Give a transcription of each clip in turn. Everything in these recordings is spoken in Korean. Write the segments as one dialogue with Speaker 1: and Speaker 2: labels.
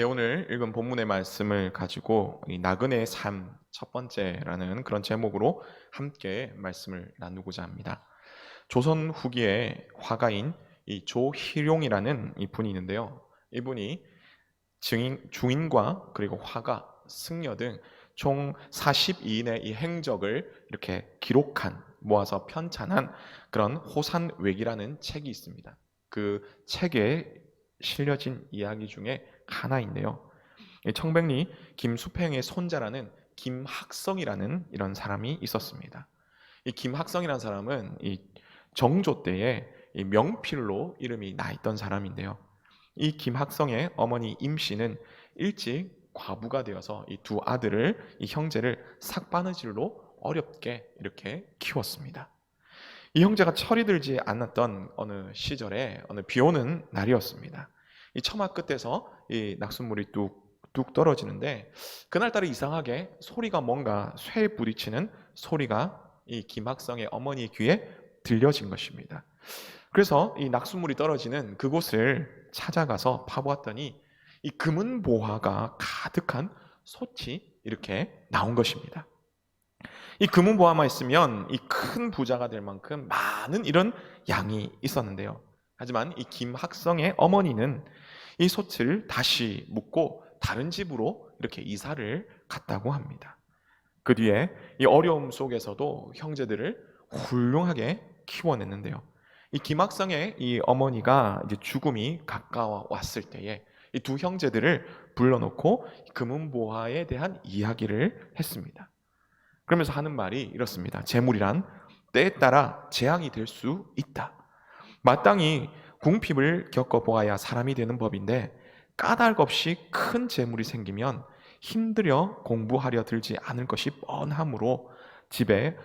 Speaker 1: 오늘 읽은 본문의 말씀을 가지고 이 나그네의 삶 첫 번째라는 그런 제목으로 함께 말씀을 나누고자 합니다. 조선 후기의 화가인 이 조희룡이라는 이 분이 있는데요. 이분이 중인과 그리고 화가, 승려 등 총 42인의 이 행적을 이렇게 기록한, 모아서 편찬한 그런 호산외기라는 책이 있습니다. 그 책에 실려진 이야기 중에 하나인데요. 청백리 김수팽의 손자라는 김학성이라는 이런 사람이 있었습니다. 이 김학성이라는 사람은 이 정조 때에 이 명필로 이름이 나 있던 사람인데요. 이 김학성의 어머니 임씨는 일찍 과부가 되어서 이 두 아들을, 이 형제를 삭바느질로 어렵게 이렇게 키웠습니다. 이 형제가 철이 들지 않았던 어느 시절에 어느 비 오는 날이었습니다. 이 처마 끝에서 이 낙숫물이 뚝뚝 떨어지는데 그날따라 이상하게 소리가, 뭔가 쇠 부딪히는 소리가 이 김학성의 어머니 귀에 들려진 것입니다. 그래서 이 낙숫물이 떨어지는 그곳을 찾아가서 파보았더니 이 금은 보화가 가득한 솥이 이렇게 나온 것입니다. 이 금은 보화만 있으면 이 큰 부자가 될 만큼 많은 이런 양이 있었는데요. 하지만 이 김학성의 어머니는 이 솥을 다시 묻고 다른 집으로 이렇게 이사를 갔다고 합니다. 그 뒤에 이 어려움 속에서도 형제들을 훌륭하게 키워냈는데요. 이 김학성의 이 어머니가 이제 죽음이 가까워 왔을 때에 이 두 형제들을 불러놓고 금은보화에 대한 이야기를 했습니다. 그러면서 하는 말이 이렇습니다. 재물이란 때에 따라 재앙이 될 수 있다. 마땅히 궁핍을 겪어보아야 사람이 되는 법인데 까닭 없이 큰 재물이 생기면 힘들여 공부하려 들지 않을 것이 뻔하므로 집을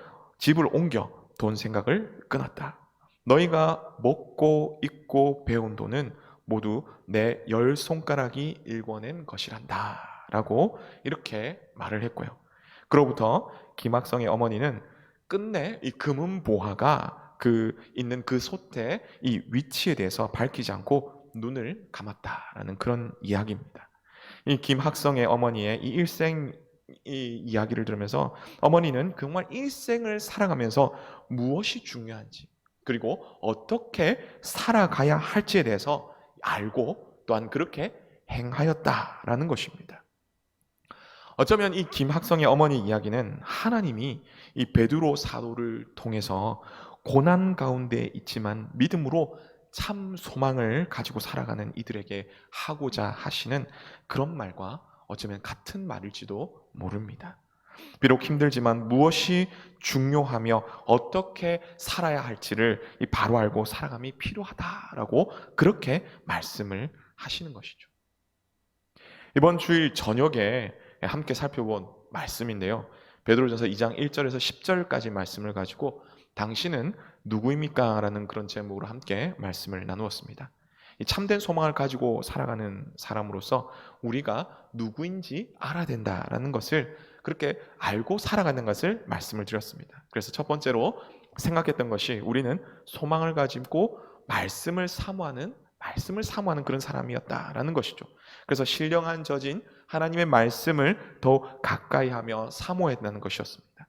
Speaker 1: 옮겨 돈 생각을 끊었다. 너희가 먹고 입고 배운 돈은 모두 내 10손가락이 일궈낸 것이란다 라고 이렇게 말을 했고요. 그로부터 김학성의 어머니는 끝내 이 금은보화가 있는 그 솥의 이 위치에 대해서 밝히지 않고 눈을 감았다라는 그런 이야기입니다. 이 김학성의 어머니의 이 일생 이 이야기를 들으면서 어머니는 정말 일생을 살아가면서 무엇이 중요한지, 그리고 어떻게 살아가야 할지에 대해서 알고 또한 그렇게 행하였다라는 것입니다. 어쩌면 이 김학성의 어머니 이야기는 하나님이 이 베드로 사도를 통해서 고난 가운데 있지만 믿음으로 참 소망을 가지고 살아가는 이들에게 하고자 하시는 그런 말과 어쩌면 같은 말일지도 모릅니다. 비록 힘들지만 무엇이 중요하며 어떻게 살아야 할지를 바로 알고 살아감이 필요하다라고 그렇게 말씀을 하시는 것이죠. 이번 주일 저녁에 함께 살펴본 말씀인데요. 베드로전서 2장 1절에서 10절까지 말씀을 가지고 당신은 누구입니까? 라는 그런 제목으로 함께 말씀을 나누었습니다. 이 참된 소망을 가지고 살아가는 사람으로서 우리가 누구인지 알아야 된다라는 것을, 그렇게 알고 살아가는 것을 말씀을 드렸습니다. 그래서 첫 번째로 생각했던 것이 우리는 소망을 가지고 말씀을 사모하는 그런 사람이었다라는 것이죠. 그래서 신령한 저진 하나님의 말씀을 더 가까이 하며 사모했다는 것이었습니다.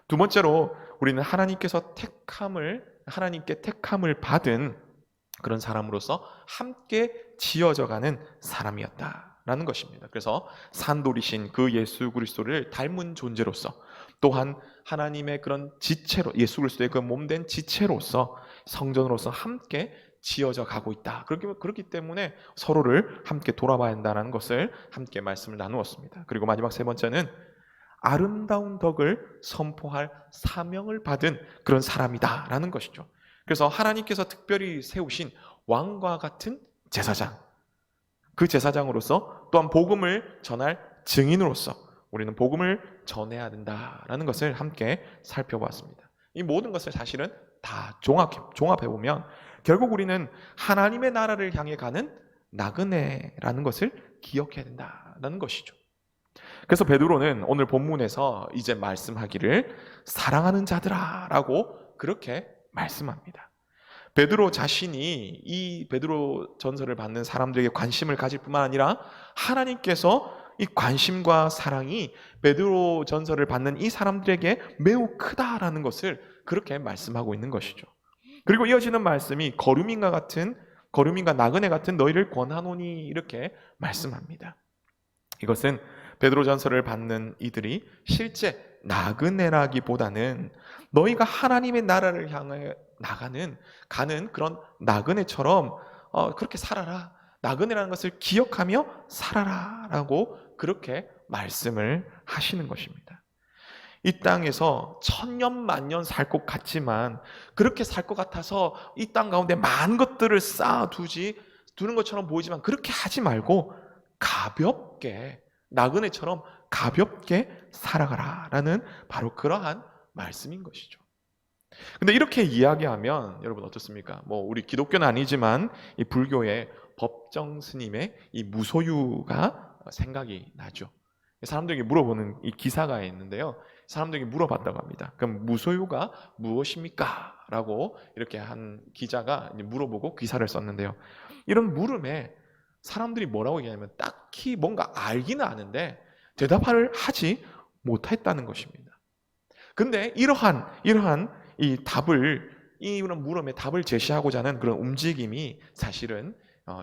Speaker 1: 두 번째로 우리는 하나님께 택함을 받은 그런 사람으로서 함께 지어져가는 사람이었다라는 것입니다. 그래서 산돌이신 그 예수 그리스도를 닮은 존재로서, 또한 하나님의 그런 지체로, 예수 그리스도의 그 몸된 지체로서, 성전으로서 함께 지어져 가고 있다. 그렇기 때문에 서로를 함께 돌아봐야 한다는 것을 함께 말씀을 나누었습니다. 그리고 마지막 세 번째는 아름다운 덕을 선포할 사명을 받은 그런 사람이다라는 것이죠. 그래서 하나님께서 특별히 세우신 왕과 같은 제사장, 그 제사장으로서 또한 복음을 전할 증인으로서 우리는 복음을 전해야 된다라는 것을 함께 살펴보았습니다. 이 모든 것을 사실은 다 종합해보면 결국 우리는 하나님의 나라를 향해 가는 나그네라는 것을 기억해야 된다는 것이죠. 그래서 베드로는 오늘 본문에서 이제 말씀하기를 사랑하는 자들아 라고 그렇게 말씀합니다. 베드로 자신이 이 베드로 전서를 받는 사람들에게 관심을 가질 뿐만 아니라 하나님께서 이 관심과 사랑이 베드로 전서를 받는 이 사람들에게 매우 크다라는 것을 그렇게 말씀하고 있는 것이죠. 그리고 이어지는 말씀이 거류민과 나그네 같은 너희를 권하노니 이렇게 말씀합니다. 이것은 베드로전서를 받는 이들이 실제 나그네라기보다는 너희가 하나님의 나라를 향해 가는 그런 나그네처럼 그렇게 살아라. 나그네라는 것을 기억하며 살아라라고 그렇게 말씀을 하시는 것입니다. 이 땅에서 천년 만년 살 것 같지만 그렇게 살 것 같아서 이 땅 가운데 많은 것들을 두는 것처럼 보이지만 그렇게 하지 말고 가볍게 나그네처럼 가볍게 살아가라라는 바로 그러한 말씀인 것이죠. 근데 이렇게 이야기하면 여러분 어떻습니까? 우리 기독교는 아니지만 이 불교의 법정 스님의 이 무소유가 생각이 나죠. 사람들에게 물어보는 이 기사가 있는데요. 사람들에게 물어봤다고 합니다. 그럼 무소유가 무엇입니까? 라고 이렇게 한 기자가 물어보고 기사를 썼는데요. 이런 물음에 사람들이 뭐라고 얘기하냐면 딱히 뭔가 알기는 아는데 대답을 하지 못했다는 것입니다. 근데 이러한 이런 물음에 답을 제시하고자 하는 그런 움직임이 사실은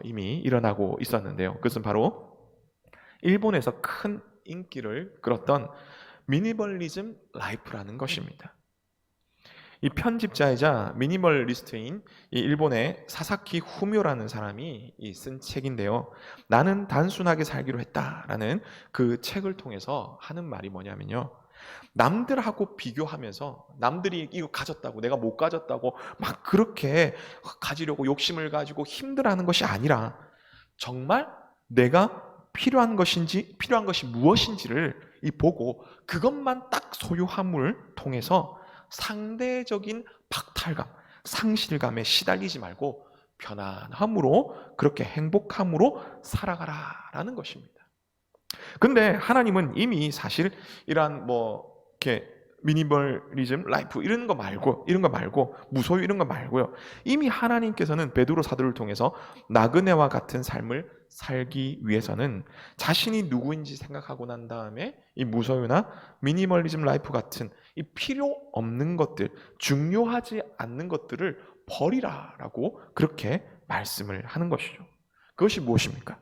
Speaker 1: 이미 일어나고 있었는데요. 그것은 바로 일본에서 큰 인기를 끌었던 미니멀리즘 라이프라는 것입니다. 이 편집자이자 미니멀리스트인 이 일본의 사사키 후묘라는 사람이 쓴 책인데요. 나는 단순하게 살기로 했다라는 그 책을 통해서 하는 말이 뭐냐면요. 남들하고 비교하면서 남들이 이거 가졌다고 내가 못 가졌다고 막 그렇게 가지려고 욕심을 가지고 힘들어하는 것이 아니라 정말 내가 필요한 것이 무엇인지를 보고 그것만 딱 소유함을 통해서 상대적인 박탈감, 상실감에 시달리지 말고 편안함으로 그렇게 행복함으로 살아가라라는 것입니다. 근데 하나님은 이미 사실 이러한 이렇게 미니멀리즘 라이프 이런 거 말고 무소유 이런 거 말고요. 이미 하나님께서는 베드로 사도를 통해서 나그네와 같은 삶을 살기 위해서는 자신이 누구인지 생각하고 난 다음에 이 무소유나 미니멀리즘 라이프 같은 이 필요 없는 것들, 중요하지 않는 것들을 버리라라고 그렇게 말씀을 하는 것이죠. 그것이 무엇입니까?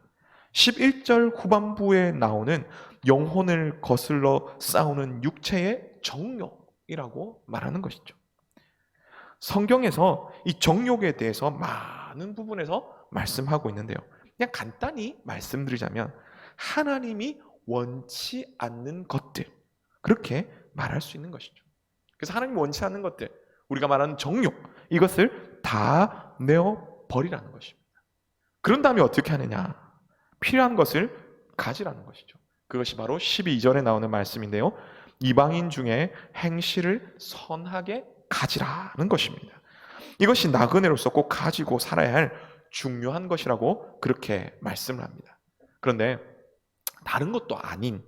Speaker 1: 11절 후반부에 나오는 영혼을 거슬러 싸우는 육체의 정욕이라고 말하는 것이죠. 성경에서 이 정욕에 대해서 많은 부분에서 말씀하고 있는데요. 그냥 간단히 말씀드리자면 하나님이 원치 않는 것들 그렇게 말할 수 있는 것이죠. 그래서 하나님이 원치 않는 것들 우리가 말하는 정욕 이것을 다 내어버리라는 것입니다. 그런 다음에 어떻게 하느냐? 필요한 것을 가지라는 것이죠. 그것이 바로 12절에 나오는 말씀인데요. 이방인 중에 행실을 선하게 가지라는 것입니다. 이것이 나그네로서 꼭 가지고 살아야 할 중요한 것이라고 그렇게 말씀을 합니다. 그런데 다른 것도 아닌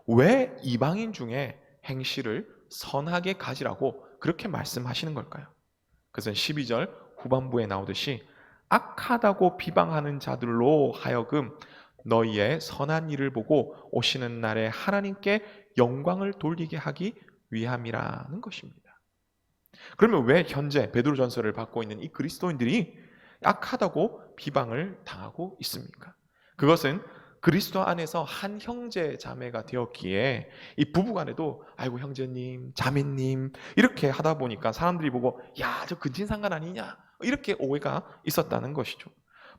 Speaker 1: 왜 이방인 중에 행실을 선하게 가지라고 그렇게 말씀하시는 걸까요? 그것은 12절 후반부에 나오듯이 악하다고 비방하는 자들로 하여금 너희의 선한 일을 보고 오시는 날에 하나님께 영광을 돌리게 하기 위함이라는 것입니다. 그러면 왜 현재 베드로전서를 받고 있는 이 그리스도인들이 악하다고 비방을 당하고 있습니까? 그것은 그리스도 안에서 한 형제 자매가 되었기에 이 부부간에도 아이고 형제님, 자매님 이렇게 하다 보니까 사람들이 보고 야, 저 근친상간 아니냐 이렇게 오해가 있었다는 것이죠.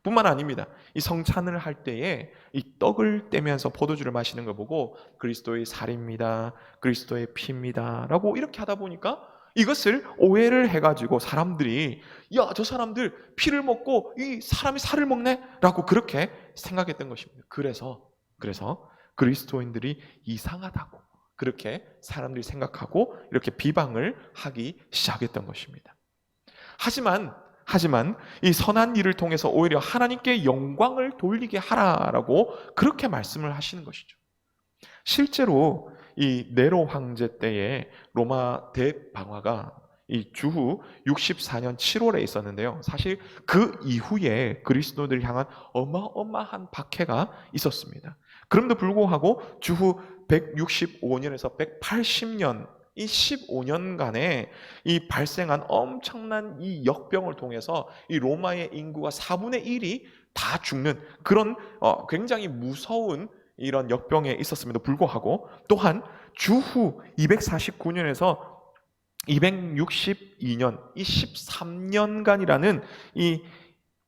Speaker 1: 뿐만 아닙니다. 이 성찬을 할 때에 이 떡을 떼면서 포도주를 마시는 걸 보고 그리스도의 살입니다, 그리스도의 피입니다 라고 이렇게 하다 보니까 이것을 오해를 해가지고 사람들이 야, 저 사람들 피를 먹고 이 사람이 살을 먹네 라고 그렇게 생각했던 것입니다. 그래서 그리스도인들이 이상하다고 그렇게 사람들이 생각하고 이렇게 비방을 하기 시작했던 것입니다. 하지만 이 선한 일을 통해서 오히려 하나님께 영광을 돌리게 하라라고 그렇게 말씀을 하시는 것이죠. 실제로 이 네로 황제 때에 로마 대방화가 이 주후 64년 7월에 있었는데요. 사실 그 이후에 그리스도인들을 향한 어마어마한 박해가 있었습니다. 그럼에도 불구하고 주후 165년에서 180년 이 15년간에 이 발생한 엄청난 이 역병을 통해서 이 로마의 인구가 4분의 1이 다 죽는 그런 굉장히 무서운 이런 역병에 있었음에도 불구하고, 또한 주후 249년에서 262년 이 13년간이라는 이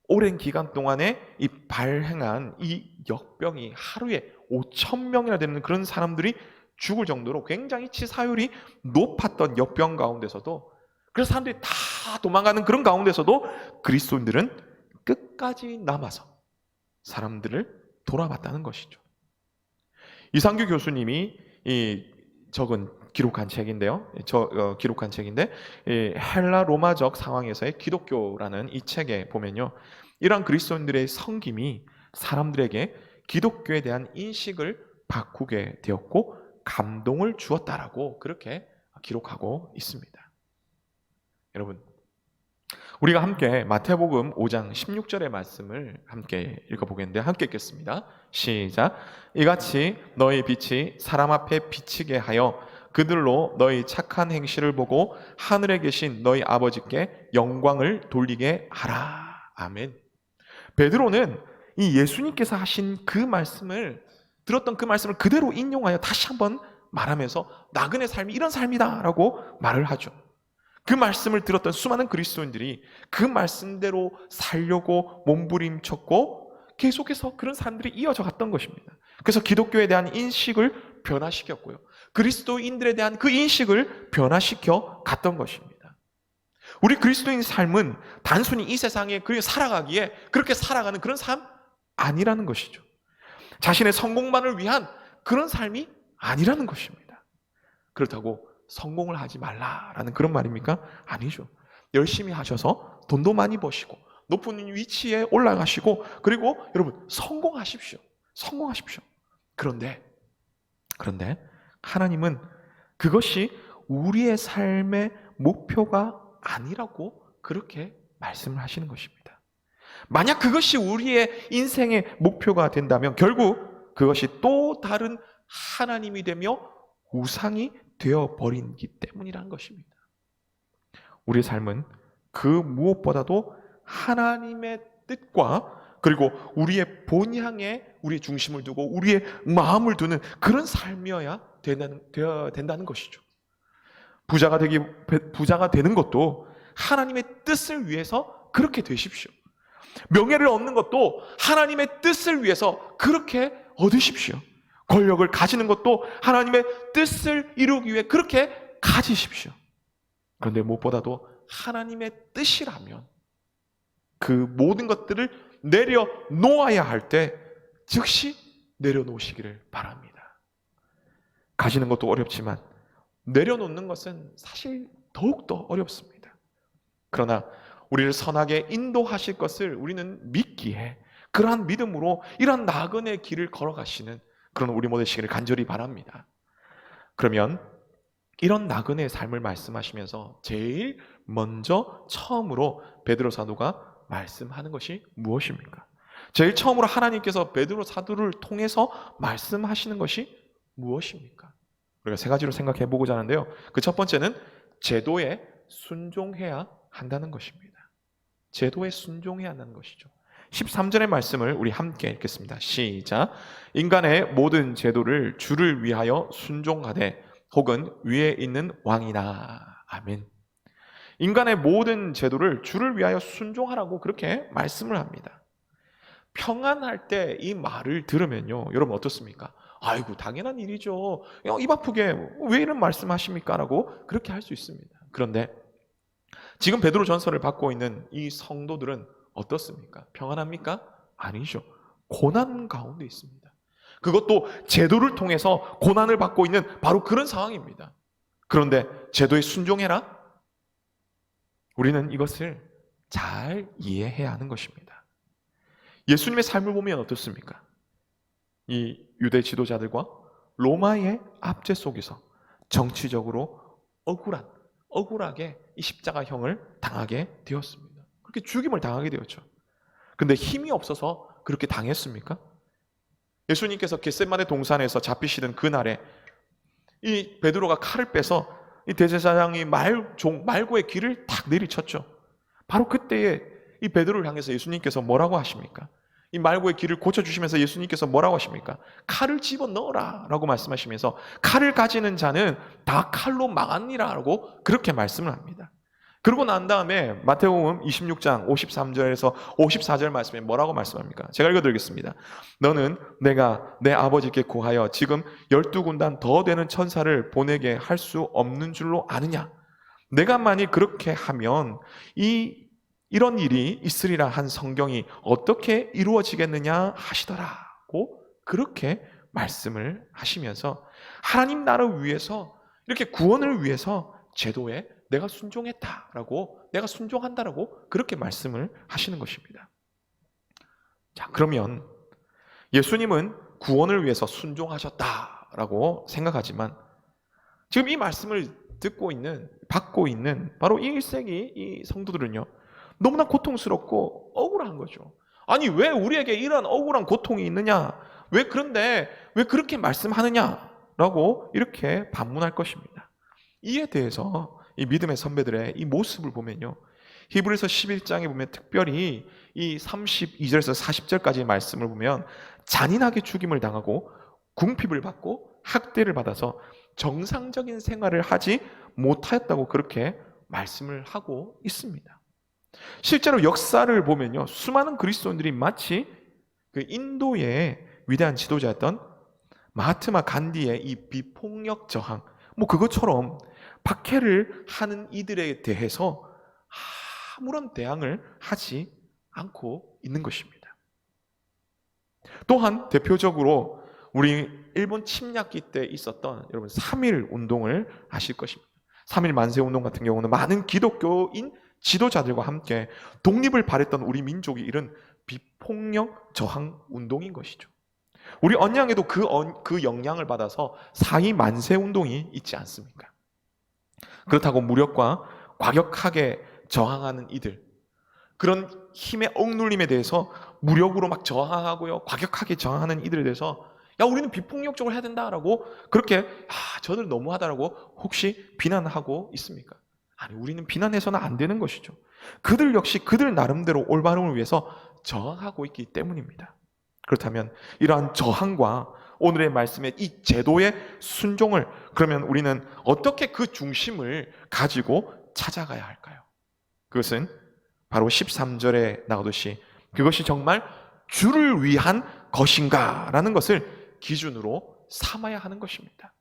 Speaker 1: 오랜 기간 동안에 이 발행한 이 역병이 하루에 5천 명이나 되는 그런 사람들이 죽을 정도로 굉장히 치사율이 높았던 역병 가운데서도, 그래서 사람들이 다 도망가는 그런 가운데서도 그리스도인들은 끝까지 남아서 사람들을 돌아봤다는 것이죠. 이상규 교수님이 기록한 책인데요. 기록한 책인데, 헬라 로마적 상황에서의 기독교라는 이 책에 보면요, 이러한 그리스도인들의 섬김이 사람들에게 기독교에 대한 인식을 바꾸게 되었고 감동을 주었다라고 그렇게 기록하고 있습니다. 여러분, 우리가 함께 마태복음 5장 16절의 말씀을 함께 읽어보겠는데, 함께 읽겠습니다. 시작. 이같이 너희 빛이 사람 앞에 비치게 하여 그들로 너희 착한 행실을 보고 하늘에 계신 너희 아버지께 영광을 돌리게 하라. 아멘. 베드로는 이 예수님께서 하신 그 말씀을, 들었던 그 말씀을 그대로 인용하여 다시 한번 말하면서 나그네 삶이 이런 삶이다 라고 말을 하죠. 그 말씀을 들었던 수많은 그리스도인들이 그 말씀대로 살려고 몸부림쳤고 계속해서 그런 사람들이 이어져 갔던 것입니다. 그래서 기독교에 대한 인식을 변화시켰고요, 그리스도인들에 대한 그 인식을 변화시켜 갔던 것입니다. 우리 그리스도인 삶은 단순히 이 세상에 살아가기에 그렇게 살아가는 그런 삶 아니라는 것이죠. 자신의 성공만을 위한 그런 삶이 아니라는 것입니다. 그렇다고 성공을 하지 말라라는 그런 말입니까? 아니죠. 열심히 하셔서 돈도 많이 버시고 높은 위치에 올라가시고, 그리고 여러분 성공하십시오. 성공하십시오. 그런데 하나님은 그것이 우리의 삶의 목표가 아니라고 그렇게 말씀을 하시는 것입니다. 만약 그것이 우리의 인생의 목표가 된다면 결국 그것이 또 다른 하나님이 되며 우상이 되어버리기 때문이라는 것입니다. 우리의 삶은 그 무엇보다도 하나님의 뜻과 그리고 우리의 본향에 우리의 중심을 두고 우리의 마음을 두는 그런 삶이어야 된다는 것이죠. 부자가 되는 것도 하나님의 뜻을 위해서 그렇게 되십시오. 명예를 얻는 것도 하나님의 뜻을 위해서 그렇게 얻으십시오. 권력을 가지는 것도 하나님의 뜻을 이루기 위해 그렇게 가지십시오. 그런데 무엇보다도 하나님의 뜻이라면 그 모든 것들을 내려놓아야 할 때 즉시 내려놓으시기를 바랍니다. 가지는 것도 어렵지만 내려놓는 것은 사실 더욱더 어렵습니다. 그러나 우리를 선하게 인도하실 것을 우리는 믿기에 그러한 믿음으로 이러한 나그네의 길을 걸어가시는 그런 우리 모두 되시기를 간절히 바랍니다. 그러면 이런 나그네의 삶을 말씀하시면서 제일 먼저 처음으로 베드로 사도가 말씀하는 것이 무엇입니까? 제일 처음으로 하나님께서 베드로 사도를 통해서 말씀하시는 것이 무엇입니까? 우리가 세 가지로 생각해 보고자 하는데요. 그 첫 번째는 제도에 순종해야 한다는 것입니다. 제도에 순종해야 한다는 것이죠. 13절의 말씀을 우리 함께 읽겠습니다. 시작. 인간의 모든 제도를 주를 위하여 순종하되 혹은 위에 있는 왕이나. 아멘. 인간의 모든 제도를 주를 위하여 순종하라고 그렇게 말씀을 합니다. 평안할 때 이 말을 들으면요, 여러분 어떻습니까? 아이고 당연한 일이죠. 입 아프게 왜 이런 말씀하십니까? 라고 그렇게 할 수 있습니다. 그런데 지금 베드로 전서를 받고 있는 이 성도들은 어떻습니까? 평안합니까? 아니죠. 고난 가운데 있습니다. 그것도 제도를 통해서 고난을 받고 있는 바로 그런 상황입니다. 그런데 제도에 순종해라? 우리는 이것을 잘 이해해야 하는 것입니다. 예수님의 삶을 보면 어떻습니까? 이 유대 지도자들과 로마의 압제 속에서 정치적으로 억울한 억울하게 이 십자가형을 당하게 되었습니다. 그렇게 죽임을 당하게 되었죠. 근데 힘이 없어서 그렇게 당했습니까? 예수님께서 겟세마네 동산에서 잡히시던 그날에 이 베드로가 칼을 빼서 이 대제사장이 말고의 귀를 탁 내리쳤죠. 바로 그때에 이 베드로를 향해서 예수님께서 뭐라고 하십니까? 이 말고의 귀를 고쳐주시면서 예수님께서 뭐라고 하십니까? 칼을 집어넣어라 라고 말씀하시면서 칼을 가지는 자는 다 칼로 망하니라 라고 그렇게 말씀을 합니다. 그러고 난 다음에 마태복음 26장 53절에서 54절 말씀에 뭐라고 말씀합니까? 제가 읽어드리겠습니다. 너는 내가 내 아버지께 구하여 지금 12군단 더 되는 천사를 보내게 할 수 없는 줄로 아느냐? 내가 만일 그렇게 하면 이런 일이 있으리라 한 성경이 어떻게 이루어지겠느냐 하시더라고 그렇게 말씀을 하시면서 하나님 나라를 위해서 이렇게 구원을 위해서 제도에 내가 순종했다라고 내가 순종한다라고 그렇게 말씀을 하시는 것입니다. 자, 그러면 예수님은 구원을 위해서 순종하셨다라고 생각하지만 지금 이 말씀을 받고 있는 바로 이 1세기 이 성도들은요. 너무나 고통스럽고 억울한 거죠. 아니 왜 우리에게 이런 억울한 고통이 있느냐? 그런데 왜 그렇게 말씀하느냐라고 이렇게 반문할 것입니다. 이에 대해서 이 믿음의 선배들의 이 모습을 보면요. 히브리서 11장에 보면 특별히 이 32절에서 40절까지의 말씀을 보면 잔인하게 죽임을 당하고 궁핍을 받고 학대를 받아서 정상적인 생활을 하지 못하였다고 그렇게 말씀을 하고 있습니다. 실제로 역사를 보면요. 수많은 그리스도인들이 마치 그 인도의 위대한 지도자였던 마하트마 간디의 이 비폭력 저항, 그것처럼 박해를 하는 이들에 대해서 아무런 대항을 하지 않고 있는 것입니다. 또한 대표적으로 우리 일본 침략기 때 있었던 여러분 3.1 운동을 아실 것입니다. 3.1 만세 운동 같은 경우는 많은 기독교인 지도자들과 함께 독립을 바랬던 우리 민족이 이룬 비폭력 저항 운동인 것이죠. 우리 언양에도 그 영향을 받아서 4.2 만세 운동이 있지 않습니까? 그렇다고 무력과 과격하게 저항하는 이들, 그런 힘의 억눌림에 대해서 무력으로 막 저항하고요, 과격하게 저항하는 이들에 대해서 야 우리는 비폭력적으로 해야 된다라고 그렇게 저들 너무하다라고 혹시 비난하고 있습니까? 아니 우리는 비난해서는 안 되는 것이죠. 그들 역시 그들 나름대로 올바름을 위해서 저항하고 있기 때문입니다. 그렇다면 이러한 저항과 오늘의 말씀의 이 제도의 순종을 그러면 우리는 어떻게 그 중심을 가지고 찾아가야 할까요? 그것은 바로 13절에 나오듯이 그것이 정말 주를 위한 것인가 라는 것을 기준으로 삼아야 하는 것입니다.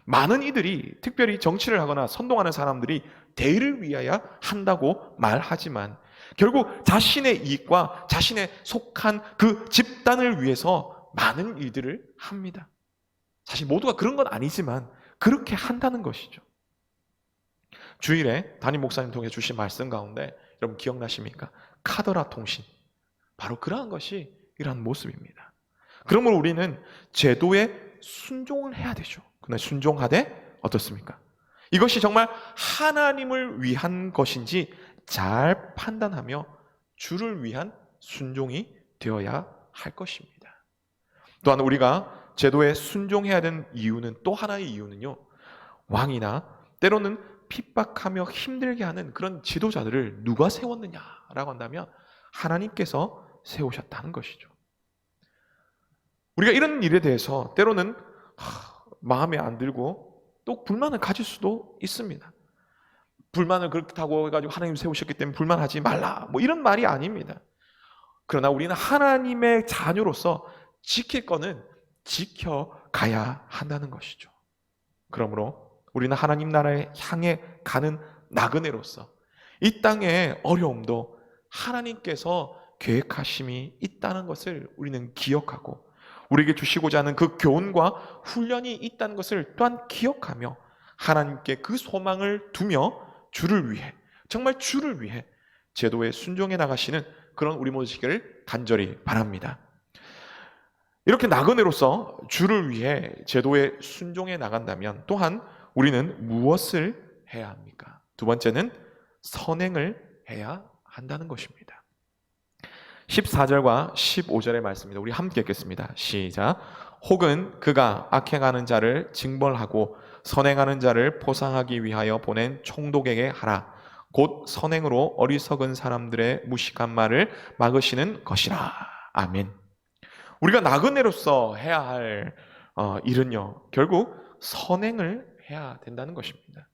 Speaker 1: 많은 이들이 특별히 정치를 하거나 선동하는 사람들이 대의를 위하여 한다고 말하지만 결국 자신의 이익과 자신의 속한 그 집단을 위해서 많은 일들을 합니다. 사실 모두가 그런 건 아니지만 그렇게 한다는 것이죠. 주일에 담임 목사님 통해 주신 말씀 가운데 여러분 기억나십니까? 카더라 통신. 바로 그러한 것이 이러한 모습입니다. 그러므로 우리는 제도에 순종을 해야 되죠. 그러나 순종하되 어떻습니까? 이것이 정말 하나님을 위한 것인지 잘 판단하며 주를 위한 순종이 되어야 할 것입니다. 또한 우리가 제도에 순종해야 되는 이유는 또 하나의 이유는요. 왕이나 때로는 핍박하며 힘들게 하는 그런 지도자들을 누가 세웠느냐라고 한다면 하나님께서 세우셨다는 것이죠. 우리가 이런 일에 대해서 때로는 마음에 안 들고 또 불만을 가질 수도 있습니다. 불만을 그렇다고 해가지고 하나님 세우셨기 때문에 불만하지 말라 이런 말이 아닙니다. 그러나 우리는 하나님의 자녀로서 지킬 거는 지켜가야 한다는 것이죠. 그러므로 우리는 하나님 나라에 향해 가는 나그네로서 이 땅의 어려움도 하나님께서 계획하심이 있다는 것을 우리는 기억하고 우리에게 주시고자 하는 그 교훈과 훈련이 있다는 것을 또한 기억하며 하나님께 그 소망을 두며 주를 위해 정말 주를 위해 제도에 순종해 나가시는 그런 우리 모두 되기를 간절히 바랍니다. 이렇게 나그네로서 주를 위해 제도에 순종해 나간다면 또한 우리는 무엇을 해야 합니까? 두 번째는 선행을 해야 한다는 것입니다. 14절과 15절의 말씀입니다. 우리 함께 읽겠습니다. 시작. 혹은 그가 악행하는 자를 징벌하고 선행하는 자를 포상하기 위하여 보낸 총독에게 하라. 곧 선행으로 어리석은 사람들의 무식한 말을 막으시는 것이라. 아멘. 우리가 나그네로서 해야 할 일은요, 결국 선행을 해야 된다는 것입니다.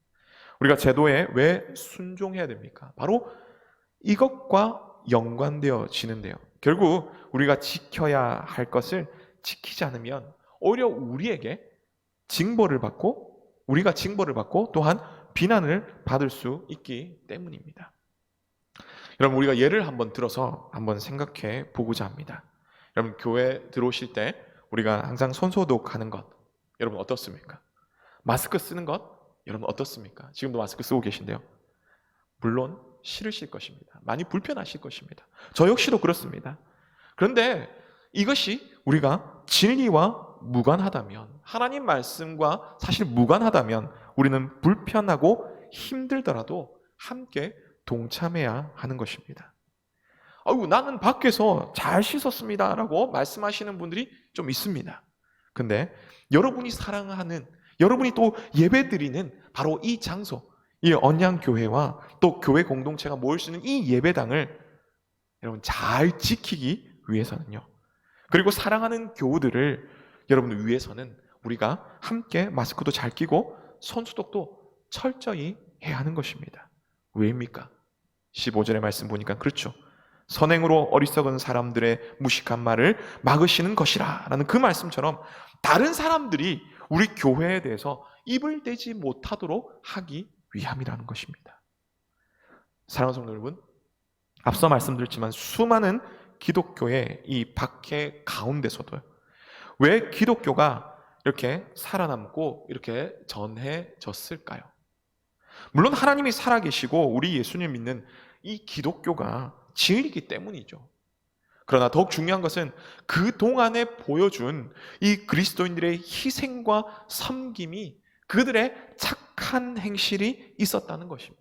Speaker 1: 우리가 제도에 왜 순종해야 됩니까? 바로 이것과 연관되어지는데요. 결국 우리가 지켜야 할 것을 지키지 않으면 오히려 우리에게 징벌을 받고, 우리가 징벌을 받고 또한 비난을 받을 수 있기 때문입니다. 여러분, 우리가 예를 한번 들어서 한번 생각해 보고자 합니다. 여러분, 교회 들어오실 때 우리가 항상 손소독하는 것, 여러분 어떻습니까? 마스크 쓰는 것, 여러분 어떻습니까? 지금도 마스크 쓰고 계신데요. 물론 싫으실 것입니다. 많이 불편하실 것입니다. 저 역시도 그렇습니다. 그런데 이것이 우리가 진리와 무관하다면, 하나님 말씀과 사실 무관하다면 우리는 불편하고 힘들더라도 함께 동참해야 하는 것입니다. 아이고, 나는 밖에서 잘 씻었습니다 라고 말씀하시는 분들이 좀 있습니다. 근데 여러분이 사랑하는, 여러분이 또 예배드리는 바로 이 장소, 이 언양교회와 또 교회 공동체가 모일 수 있는 이 예배당을 여러분 잘 지키기 위해서는요, 그리고 사랑하는 교우들을 여러분 위해서는 우리가 함께 마스크도 잘 끼고 손소독도 철저히 해야 하는 것입니다. 왜입니까? 15절의 말씀 보니까 그렇죠. 선행으로 어리석은 사람들의 무식한 말을 막으시는 것이라 라는 그 말씀처럼 다른 사람들이 우리 교회에 대해서 입을 대지 못하도록 하기 위함이라는 것입니다. 사랑하는 성도 여러분, 앞서 말씀드렸지만 수많은 기독교의 이 박해 가운데서도 왜 기독교가 이렇게 살아남고 이렇게 전해졌을까요? 물론 하나님이 살아계시고 우리 예수님 믿는 이 기독교가 진리이기 때문이죠. 그러나 더욱 중요한 것은 그 동안에 보여준 이 그리스도인들의 희생과 섬김이 그들의 착한 행실이 있었다는 것입니다.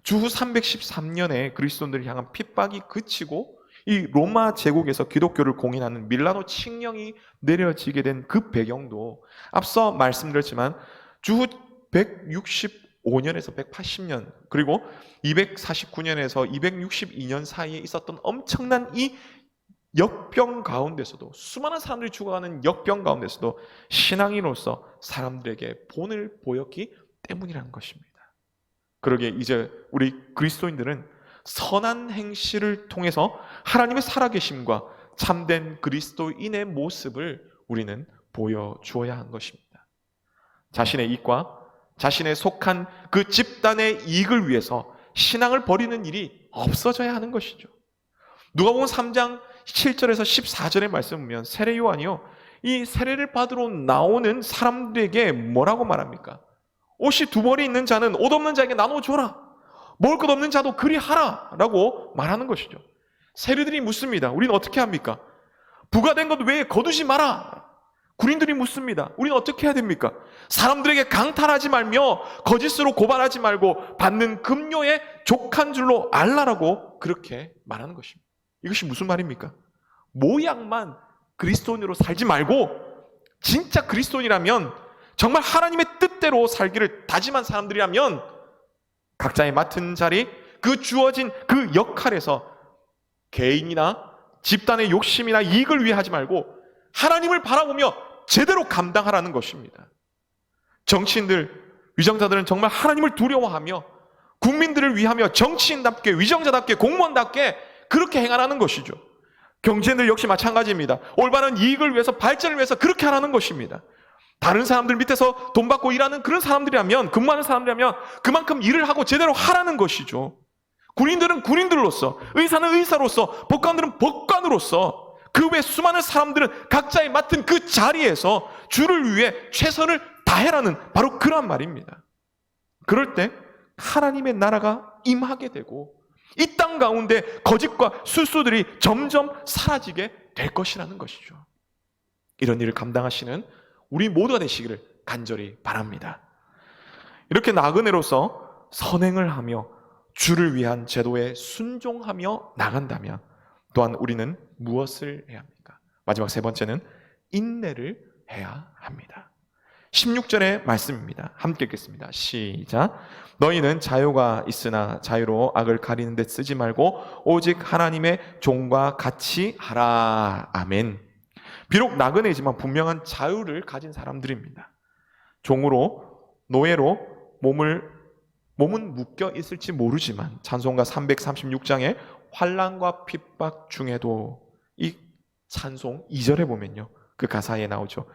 Speaker 1: 주후 313년에 그리스도인들을 향한 핍박이 그치고 이 로마 제국에서 기독교를 공인하는 밀라노 칙령이 내려지게 된 그 배경도 앞서 말씀드렸지만 주후 165년에서 180년 그리고 249년에서 262년 사이에 있었던 엄청난 이 역병 가운데서도, 수많은 사람들이 죽어가는 역병 가운데서도 신앙인으로서 사람들에게 본을 보였기 때문이라는 것입니다. 그러기에 이제 우리 그리스도인들은 선한 행실을 통해서 하나님의 살아계심과 참된 그리스도인의 모습을 우리는 보여주어야 하는 것입니다. 자신의 이익과 자신의 속한 그 집단의 이익을 위해서 신앙을 버리는 일이 없어져야 하는 것이죠. 누가복음 3장 7절에서 14절의 말씀을 보면 세례 요한이요, 이 세례를 받으러 나오는 사람들에게 뭐라고 말합니까? 옷이 두 벌이 있는 자는 옷 없는 자에게 나눠줘라, 먹을 것 없는 자도 그리하라 라고 말하는 것이죠. 세리들이 묻습니다. 우리는 어떻게 합니까? 부과된 것 외에 거두지 마라. 군인들이 묻습니다. 우리는 어떻게 해야 됩니까? 사람들에게 강탈하지 말며 거짓으로 고발하지 말고 받는 급료에 족한 줄로 알라라고 그렇게 말하는 것입니다. 이것이 무슨 말입니까? 모양만 그리스도인으로 살지 말고 진짜 그리스도인이라면, 정말 하나님의 뜻대로 살기를 다짐한 사람들이라면 각자의 맡은 자리, 그 주어진 그 역할에서 개인이나 집단의 욕심이나 이익을 위해 하지 말고 하나님을 바라보며 제대로 감당하라는 것입니다. 정치인들, 위정자들은 정말 하나님을 두려워하며 국민들을 위하며 정치인답게, 위정자답게, 공무원답게 그렇게 행하라는 것이죠. 경제인들 역시 마찬가지입니다. 올바른 이익을 위해서, 발전을 위해서 그렇게 하라는 것입니다. 다른 사람들 밑에서 돈 받고 일하는 그런 사람들이라면, 근무하는 사람들이라면 그만큼 일을 하고 제대로 하라는 것이죠. 군인들은 군인들로서, 의사는 의사로서, 법관들은 법관으로서, 그 외 수많은 사람들은 각자의 맡은 그 자리에서 주를 위해 최선을 다해라는 바로 그런 말입니다. 그럴 때 하나님의 나라가 임하게 되고 이 땅 가운데 거짓과 술수들이 점점 사라지게 될 것이라는 것이죠. 이런 일을 감당하시는 우리 모두가 되시기를 간절히 바랍니다. 이렇게 나그네로서 선행을 하며 주를 위한 제도에 순종하며 나간다면 또한 우리는 무엇을 해야 합니까? 마지막 세 번째는 인내를 해야 합니다. 16절의 말씀입니다. 함께 읽겠습니다. 시작. 너희는 자유가 있으나 자유로 악을 가리는 데 쓰지 말고 오직 하나님의 종과 같이 하라. 아멘. 비록 나그네지만 분명한 자유를 가진 사람들입니다. 종으로, 노예로 몸은 묶여 있을지 모르지만 찬송가 336장의 환난과 핍박 중에도 이 찬송 2절에 보면요, 그 가사에 나오죠.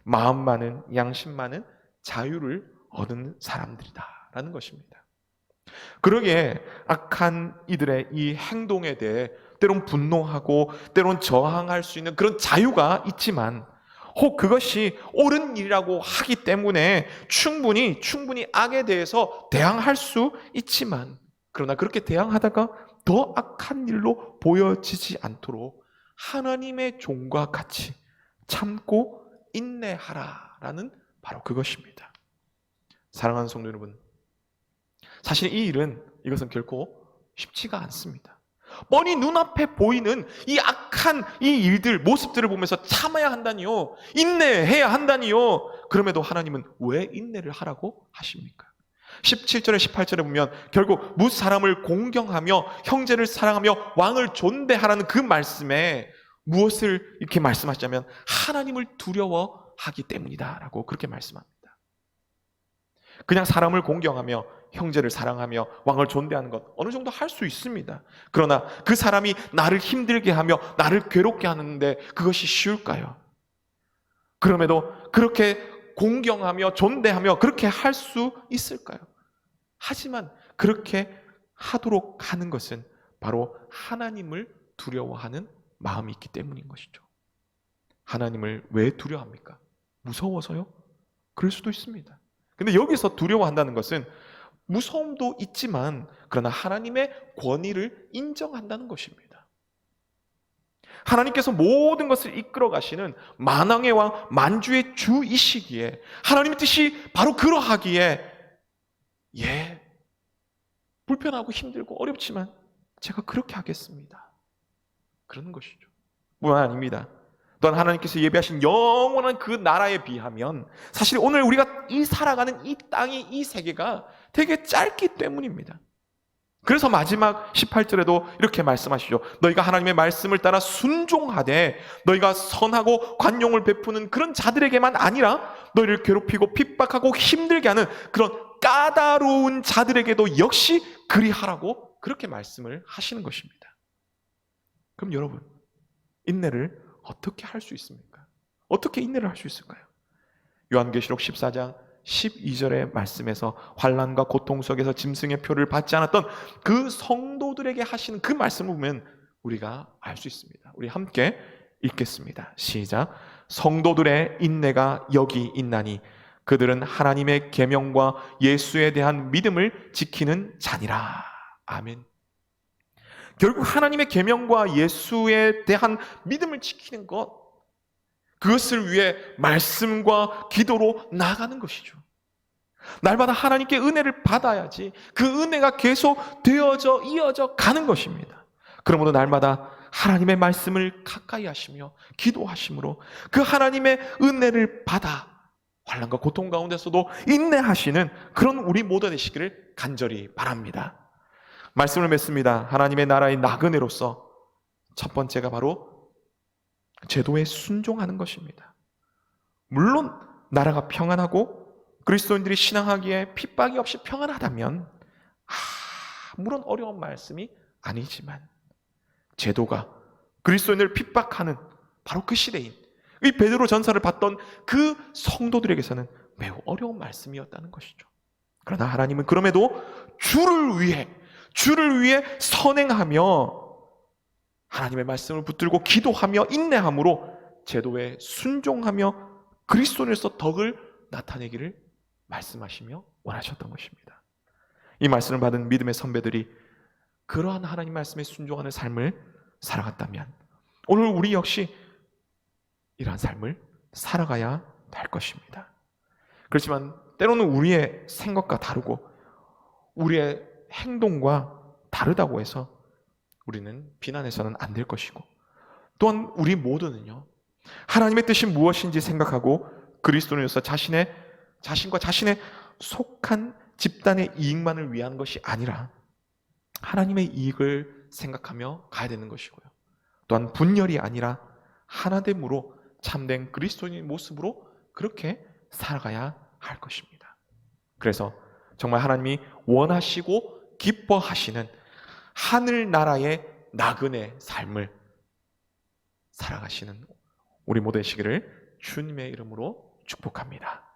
Speaker 1: 마음만은, 양심만은 자유를 얻은 사람들이다 라는 것입니다. 그러기에 악한 이들의 이 행동에 대해 때론 분노하고 때론 저항할 수 있는 그런 자유가 있지만, 혹 그것이 옳은 일이라고 하기 때문에 충분히 악에 대해서 대항할 수 있지만, 그러나 그렇게 대항하다가 더 악한 일로 보여지지 않도록 하나님의 종과 같이 참고 인내하라라는 바로 그것입니다. 사랑하는 성도 여러분, 사실 이것은 결코 쉽지가 않습니다. 뻔히 눈앞에 보이는 이 악한 이 일들, 모습들을 보면서 참아야 한다니요, 인내해야 한다니요, 그럼에도 하나님은 왜 인내를 하라고 하십니까? 17절에 18절에 보면 결국 무사람을 공경하며 형제를 사랑하며 왕을 존대하라는 그 말씀에 무엇을 이렇게 말씀하시냐면 하나님을 두려워하기 때문이다 라고 그렇게 말씀합니다. 그냥 사람을 공경하며 형제를 사랑하며 왕을 존대하는 것 어느 정도 할 수 있습니다. 그러나 그 사람이 나를 힘들게 하며 나를 괴롭게 하는데 그것이 쉬울까요? 그럼에도 그렇게 공경하며 존대하며 그렇게 할 수 있을까요? 하지만 그렇게 하도록 하는 것은 바로 하나님을 두려워하는 마음이 있기 때문인 것이죠. 하나님을 왜 두려워합니까? 무서워서요? 그럴 수도 있습니다. 근데 여기서 두려워한다는 것은 무서움도 있지만 그러나 하나님의 권위를 인정한다는 것입니다. 하나님께서 모든 것을 이끌어 가시는 만왕의 왕, 만주의 주이시기에 하나님의 뜻이 바로 그러하기에 불편하고 힘들고 어렵지만 제가 그렇게 하겠습니다. 그러는 것이죠. 뿐만 아닙니다. 또한 하나님께서 예비하신 영원한 그 나라에 비하면 사실 오늘 우리가 살아가는 이 땅이, 이 세계가 되게 짧기 때문입니다. 그래서 마지막 18절에도 이렇게 말씀하시죠. 너희가 하나님의 말씀을 따라 순종하되 너희가 선하고 관용을 베푸는 그런 자들에게만 아니라 너희를 괴롭히고 핍박하고 힘들게 하는 그런 까다로운 자들에게도 역시 그리하라고 그렇게 말씀을 하시는 것입니다. 그럼 여러분, 인내를 어떻게 할 수 있습니까? 어떻게 인내를 할 수 있을까요? 요한계시록 14장 12절의 말씀에서 환난과 고통 속에서 짐승의 표를 받지 않았던 그 성도들에게 하시는 그 말씀을 보면 우리가 알 수 있습니다. 우리 함께 읽겠습니다. 시작. 성도들의 인내가 여기 있나니 그들은 하나님의 계명과 예수에 대한 믿음을 지키는 자니라. 아멘. 결국 하나님의 계명과 예수에 대한 믿음을 지키는 것, 그것을 위해 말씀과 기도로 나아가는 것이죠. 날마다 하나님께 은혜를 받아야지 그 은혜가 계속 되어져 이어져 가는 것입니다. 그러므로 날마다 하나님의 말씀을 가까이 하시며 기도하심으로 그 하나님의 은혜를 받아 환난과 고통 가운데서도 인내하시는 그런 우리 모두 되시기를 간절히 바랍니다. 말씀을 맺습니다. 하나님의 나라의 나그네로서 첫 번째가 바로 제도에 순종하는 것입니다. 물론 나라가 평안하고 그리스도인들이 신앙하기에 핍박이 없이 평안하다면 아무런 어려운 말씀이 아니지만 제도가 그리스도인들을 핍박하는 바로 그 시대인 이 베드로 전서를 받던 그 성도들에게서는 매우 어려운 말씀이었다는 것이죠. 그러나 하나님은 그럼에도 주를 위해 선행하며 하나님의 말씀을 붙들고 기도하며 인내함으로 제도에 순종하며 그리스도인으로서 덕을 나타내기를 말씀하시며 원하셨던 것입니다. 이 말씀을 받은 믿음의 선배들이 그러한 하나님 말씀에 순종하는 삶을 살아갔다면 오늘 우리 역시 이러한 삶을 살아가야 할 것입니다. 그렇지만 때로는 우리의 생각과 다르고 우리의 행동과 다르다고 해서 우리는 비난해서는 안 될 것이고, 또한 우리 모두는요, 하나님의 뜻이 무엇인지 생각하고 그리스도인으로서 자신과 자신의 속한 집단의 이익만을 위한 것이 아니라 하나님의 이익을 생각하며 가야 되는 것이고요. 또한 분열이 아니라 하나됨으로 참된 그리스도인의 모습으로 그렇게 살아가야 할 것입니다. 그래서 정말 하나님이 원하시고 기뻐하시는 하늘나라의 나그네 삶을 살아가시는 우리 모두 되시기를 주님의 이름으로 축복합니다.